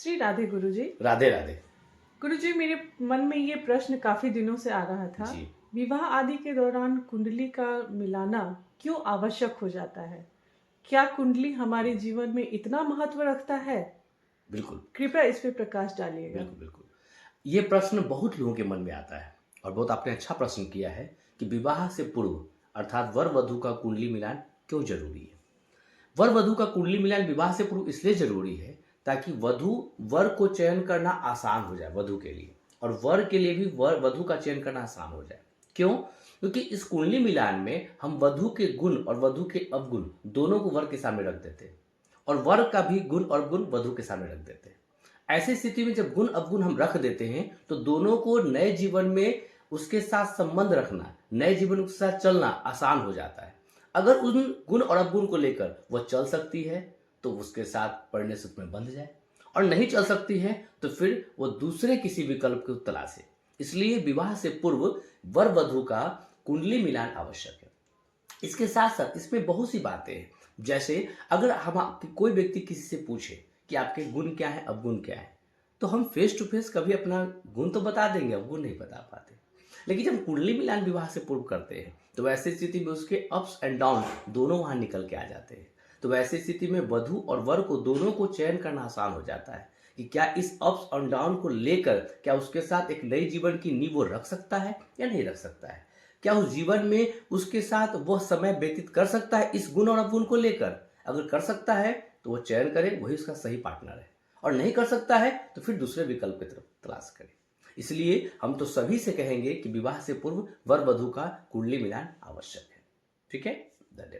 श्री राधे गुरुजी। राधे राधे। गुरुजी, मेरे मन में ये प्रश्न काफी दिनों से आ रहा था। जी। विवाह आदि के दौरान कुंडली का मिलाना क्यों आवश्यक हो जाता है? क्या कुंडली हमारे जीवन में इतना महत्व रखता है? बिल्कुल कृपया इस पे प्रकाश डालिएगा। बिल्कुल बिल्कुल। ये प्रश्न बहुत लोगों के मन में आता है और बहुत आपने अच्छा प्रश्न किया है कि विवाह से पूर्व अर्थात वर वधु का कुंडली मिलान क्यों जरूरी है। वर वधु का कुंडली मिलान विवाह से पूर्व इसलिए जरूरी है ताकि वधु वर को चयन करना आसान हो जाए वधु के लिए, और वर के लिए भी वर वधु का चयन करना आसान हो जाए। क्यों? क्योंकि इस कुंडली मिलान में हम वधु के गुण और वधु के अवगुण दोनों को वर के सामने रख देते हैं और वर का भी गुण और गुण वधु के सामने रख देते हैं। ऐसी स्थिति में जब गुण अवगुण हम रख देते हैं तो दोनों को नए जीवन में उसके साथ संबंध रखना, नए जीवन के साथ चलना आसान हो जाता है। अगर उन गुण और अवगुण को लेकर वह चल सकती है तो उसके साथ पढ़ने सुख में बंध जाए, और नहीं चल सकती है तो फिर वो दूसरे किसी विकल्प को तलाशे। इसलिए विवाह से पूर्व वर वधु का कुंडली मिलान आवश्यक है। इसके साथ साथ इसमें बहुत सी बातें हैं, जैसे अगर हम कोई व्यक्ति किसी से पूछे कि आपके गुण क्या है अवगुण क्या है, तो हम फेस टू फेस कभी अपना गुण तो बता देंगे, अवगुण नहीं बता पाते। लेकिन जब कुंडली मिलान विवाह से पूर्व करते हैं तो वैसी स्थिति में उसके अप्स एंड डाउन दोनों वहां निकल के आ जाते हैं। तो वैसी स्थिति में वधु और वर को दोनों को चयन करना आसान हो जाता है कि क्या इस अप्स और डाउन को लेकर क्या उसके साथ एक नई जीवन की नींव वो रख सकता है या नहीं रख सकता है। क्या उस जीवन में उसके साथ वह समय व्यतीत कर सकता है इस गुण और अवगुण को लेकर। अगर कर सकता है तो वो चयन करे, वही उसका सही पार्टनर है, और नहीं कर सकता है तो फिर दूसरे विकल्प की तरफ तलाश करे। इसलिए हम तो सभी से कहेंगे कि विवाह से पूर्व वर वधु का कुंडली मिलान आवश्यक है। ठीक है, धन्यवाद।